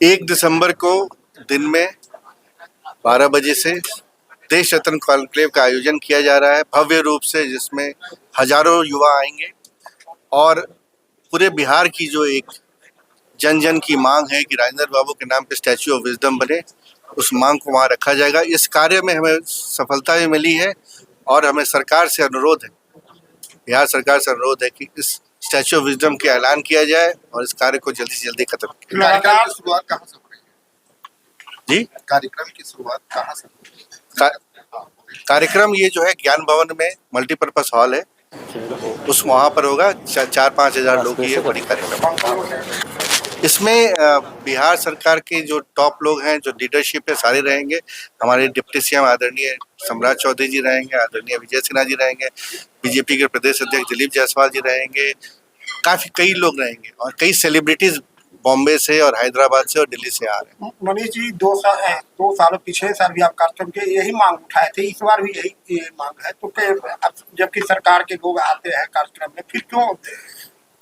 एक दिसंबर को दिन में 12 बजे से देश रत्न कॉन्क्लेव का आयोजन किया जा रहा है भव्य रूप से, जिसमें हजारों युवा आएंगे और पूरे बिहार की जो एक जन जन की मांग है कि राजेंद्र बाबू के नाम पे स्टैच्यू ऑफ विजडम बने, उस मांग को वहाँ रखा जाएगा। इस कार्य में हमें सफलता भी मिली है और हमें सरकार से अनुरोध है, बिहार सरकार से अनुरोध है कि इस स्टैच्यू ऑफ विजडम के ऐलान किया जाए और इस कार्य को जल्दी से जल्दी खत्म किया जाए। कार्यक्रम की शुरुआत कहाँ से हो रही है? जी, कार्यक्रम की शुरुआत कहाँ से? कार्यक्रम ये जो है ज्ञान भवन में मल्टीपर्पज हॉल है, उस वहाँ पर होगा। 4-5 हजार लोग की ये बड़ी कार्यक्रम। इसमें बिहार सरकार के जो टॉप लोग हैं, जो लीडरशिप है, सारे रहेंगे। हमारे डिप्टी सीएम आदरणीय सम्राट चौधरी जी रहेंगे, आदरणीय विजय सिन्हा जी रहेंगे, बीजेपी के प्रदेश अध्यक्ष दिलीप जायसवाल जी रहेंगे, कई लोग रहेंगे और कई सेलिब्रिटीज बॉम्बे से और हैदराबाद से और दिल्ली से आ रहे हैं। मनीष जी, 2 साल पिछले साल भी आप कार्यक्रम के यही मांग उठाए थे, इस बार भी यही मांग है, तो जबकि सरकार के लोग आते हैं कार्यक्रम में, फिर क्यों?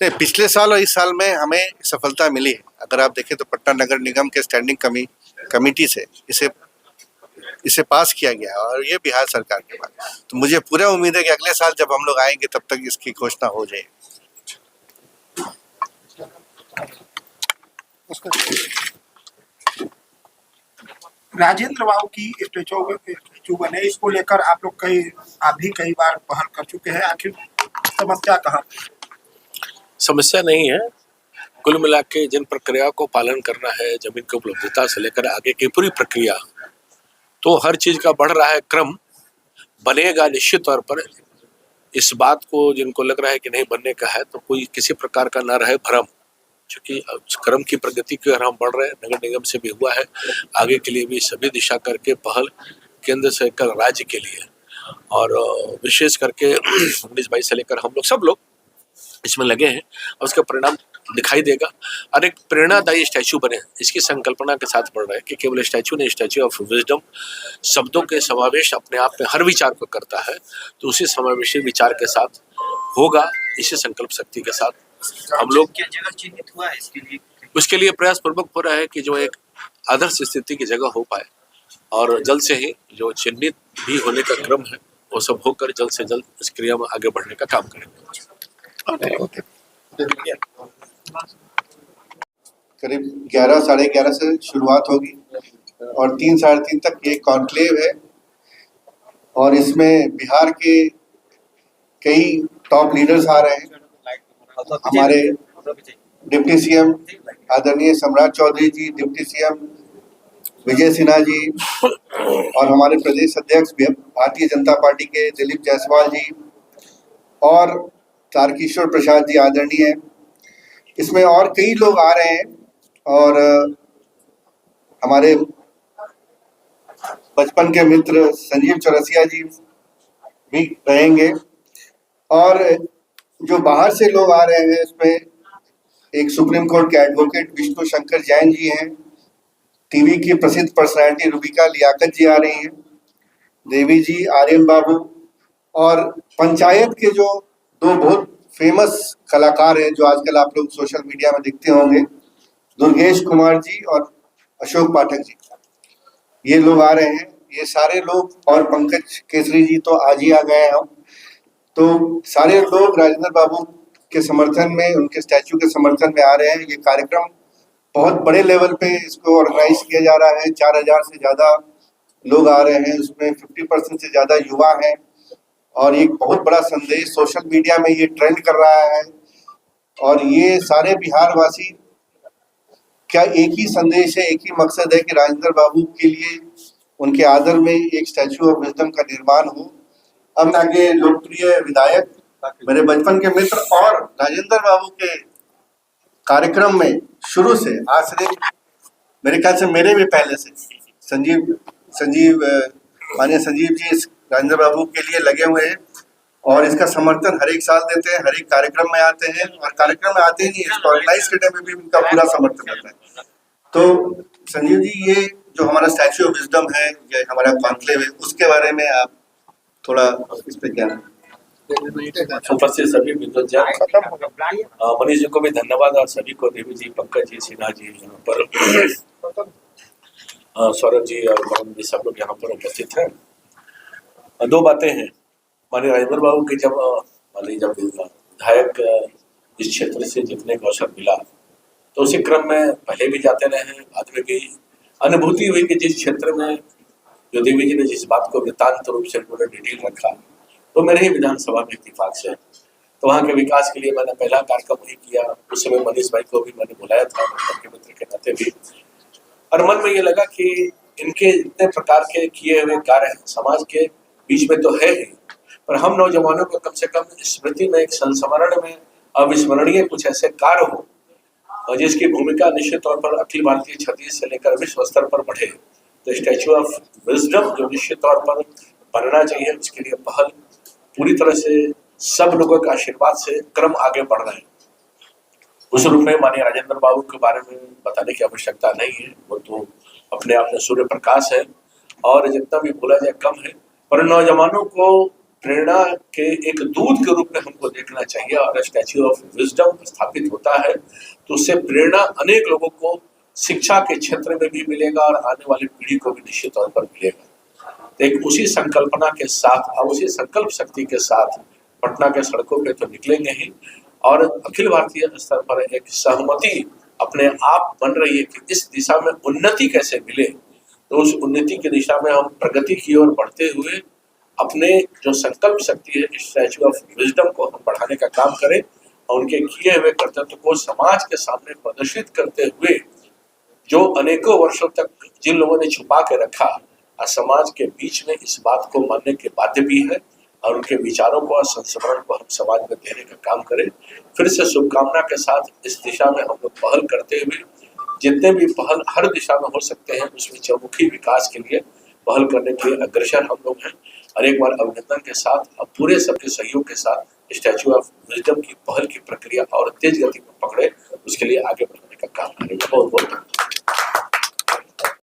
नहीं, पिछले साल और इस साल में हमें सफलता मिली है। अगर आप देखें तो पटना नगर निगम के स्टैंडिंग कमेटी से इसे पास किया गया है और ये बिहार सरकार के बाद, तो मुझे पूरा उम्मीद है कि अगले साल जब हम लोग आएंगे तब तक इसकी घोषणा हो जाएगी। राजेंद्र बाबू की स्टैचू बने, इसको लेकर आप लोग कई बार पहल कर चुके हैं, आखिर समस्या कहाँ? समस्या नहीं है, कुल मिला के जिन प्रक्रिया को पालन करना है, जमीन की उपलब्धता से लेकर आगे की पूरी प्रक्रिया, तो हर चीज का बढ़ रहा है क्रम, बनेगा निश्चित तौर पर। इस बात को जिनको लग रहा है कि नहीं बनने का है, तो कोई किसी प्रकार का ना रहे भ्रम, क्योंकि क्रम की प्रगति की ओर हम बढ़ रहे हैं। नगर निगम से भी हुआ है, आगे के लिए भी सभी दिशा करके पहल केंद्र से लेकर राज्य के लिए, और विशेष करके 19-22 से लेकर हम लोग सब लोग इसमें लगे हैं और उसका परिणाम दिखाई देगा। और एक प्रेरणादायी स्टैच्यू बने, इसकी संकल्पना के साथ बढ़ रहा है कि केवल स्टैच्यू नहीं, स्टैच्यू ऑफ विजडम शब्दों के समावेश अपने आप में हर विचार को करता है, तो उसी समावेशी विचार के साथ होगा, इसी संकल्प शक्ति के साथ हम लोग क्या जगह चिन्हित हुआ है इसके लिए? उसके लिए प्रयास पूर्वक हो रहा है कि जो एक आदर्श स्थिति की जगह हो पाए, और जल्द से ही जो चिन्हित भी होने का क्रम है वो सब होकर जल्द से जल्द इस क्रिया में आगे बढ़ने का काम करेंगे। करीब 11-11:30 से शुरुआत होगी और 3 साढ़े 3 तक ये कॉन्क्लेव है और इसमें बिहार के कई टॉप लीडर्स आ रहे हैं। हमारे डिप्टी सीएम आदरणीय सम्राट चौधरी जी, डिप्टी सीएम विजय सिन्हा जी और हमारे प्रदेश अध्यक्ष भारतीय जनता पार्टी के दिलीप जायसवाल जी और तारकिशोर प्रसाद जी आदरणीय, इसमें और कई लोग आ रहे हैं और हमारे बचपन के मित्र संजीव चौरसिया जी भी रहेंगे और जो बाहर से लोग आ रहे हैं इसमें एक सुप्रीम कोर्ट के एडवोकेट विष्णु शंकर जैन जी हैं, टीवी की प्रसिद्ध पर्सनालिटी रूबिका लियाकत जी आ रही हैं, देवी जी, आर्यन बाबू और पंचायत के जो 2 बहुत फेमस कलाकार हैं जो आजकल आप लोग सोशल मीडिया में दिखते होंगे, दुर्गेश कुमार जी और अशोक पाठक जी, ये लोग आ रहे हैं। ये सारे लोग और पंकज केसरी जी तो आज ही आ गए हैं। तो सारे लोग राजेंद्र बाबू के समर्थन में, उनके स्टैच्यू के समर्थन में आ रहे हैं। ये कार्यक्रम बहुत बड़े लेवल पे इसको ऑर्गेनाइज किया जा रहा है। 4000 से ज़्यादा लोग आ रहे हैं, उसमें 50% से ज़्यादा युवा हैं और एक बहुत बड़ा संदेश सोशल मीडिया में ये ट्रेंड कर रहा है और ये सारे बिहार वासी क्या एक ही संदेश है, एक ही मकसद है कि राजेंद्र बाबू के लिए उनके आदर में एक स्टैच्यू ऑफ विजडम का निर्माण हो। अब आगे लोकप्रिय विधायक, मेरे बचपन के मित्र और राजेंद्र बाबू के कार्यक्रम में शुरू से आज से मेरे ख्याल से मेरे भी पहले से माननीय संजीव जी राजेंद्र बाबू के लिए लगे हुए हैं और इसका समर्थन हर एक साल देते हैं, हर एक कार्यक्रम में आते हैं और कार्यक्रम में आते ही नहीं, इसको ऑर्गेनाइज करने में भी उनका पूरा समर्थन रहता है। तो संजीव जी, ये जो हमारा स्टैच्यू ऑफ विजडम है, ये हमारा कॉन्क्लेव है, उसके बारे में आप थोड़ा इस पे क्या उपस्थित सभी विद्वजन, खत्म हो गया मनीष जी को भी धन्यवाद और सभी को, देवी जी, पंकज जी, सिन्हा जी यहाँ पर, सौरभ जी और वरुण जी, सब लोग यहाँ पर उपस्थित हैं। दो बातें हैं। माननीय राजेंद्र बाबू की जब विधायक इस क्षेत्र से जीतने का अवसर मिला तो उसी क्रम में पहले भी जाते रहे हैं, बाद में भी अनुभूति हुई कि जिस क्षेत्र में जो देवी जी ने जिस बात को वृत्तांत रूप से पूरा डिटेल रखा तो मेरे ही विधानसभा में इत्तेफाक से, तो वहाँ के विकास के लिए मैंने पहला कार्यक्रम वही किया। उस समय मनीष भाई को भी मैंने बुलाया था उनके मित्र के नाते भी, और मन में ये लगा कि इनके इतने प्रकार के किए हुए कार्य समाज के बीच में तो है ही, पर हम नौजवानों को कम से कम स्मृति में, एक संस्मरण में अविस्मरणीय कुछ ऐसे कार्य हो और जिसकी भूमिका निश्चित तौर पर अखिल भारतीय छत्तीस से लेकर विश्व स्तर पर बढ़े। तो स्टैच्यू ऑफ विजडम जो निश्चित तौर पर बनना चाहिए, उसके लिए पहल पूरी तरह से सब लोगों के आशीर्वाद से क्रम आगे बढ़ रहे हैं। उस रूप में माननीय राजेंद्र बाबू के बारे में बताने की आवश्यकता नहीं है, वो तो अपने आप में सूर्य प्रकाश है और जितना भी बोला जाए कम है, पर नौजवानों को प्रेरणा के एक दूत के रूप में हमको देखना चाहिए। और स्टैच्यू ऑफ विजडम स्थापित होता है तो उससे प्रेरणा अनेक लोगों को शिक्षा के क्षेत्र में भी मिलेगा और आने वाली पीढ़ी को भी निश्चित तौर पर मिलेगा। तो एक उसी संकल्पना के साथ और उसी संकल्प शक्ति के साथ पटना के सड़कों पे तो निकलेंगे ही, और अखिल भारतीय स्तर पर एक सहमति अपने आप बन रही है कि इस दिशा में उन्नति कैसे मिले। तो उस उन्नति की दिशा में हम प्रगति की ओर बढ़ते हुए अपने जो संकल्प शक्ति है स्टैच्यू ऑफ विजडम को हम बढ़ाने का काम करें और उनके किए हुए कर्तव्य को समाज के सामने प्रदर्शित करते हुए जो अनेकों वर्षों तक जिन लोगों ने छुपा के रखा, समाज के बीच में इस बात को मानने के बाध्य भी है और उनके विचारों को और संस्मरण को हम समाज में देने का काम करें। फिर से शुभकामना के साथ इस दिशा में हम लोग पहल करते हुए जितने भी पहल हर दिशा में हो सकते हैं उसमें चौमुखी विकास के लिए पहल करने के लिए अग्रसर हम लोग हैं। और एक बार अभिनंदन के साथ और पूरे सबके सहयोग के साथ स्टैच्यू ऑफ विजडम की पहल की प्रक्रिया और तेज गति में पकड़े, उसके लिए आगे बढ़ने का काम करेंगे। बहुत बहुत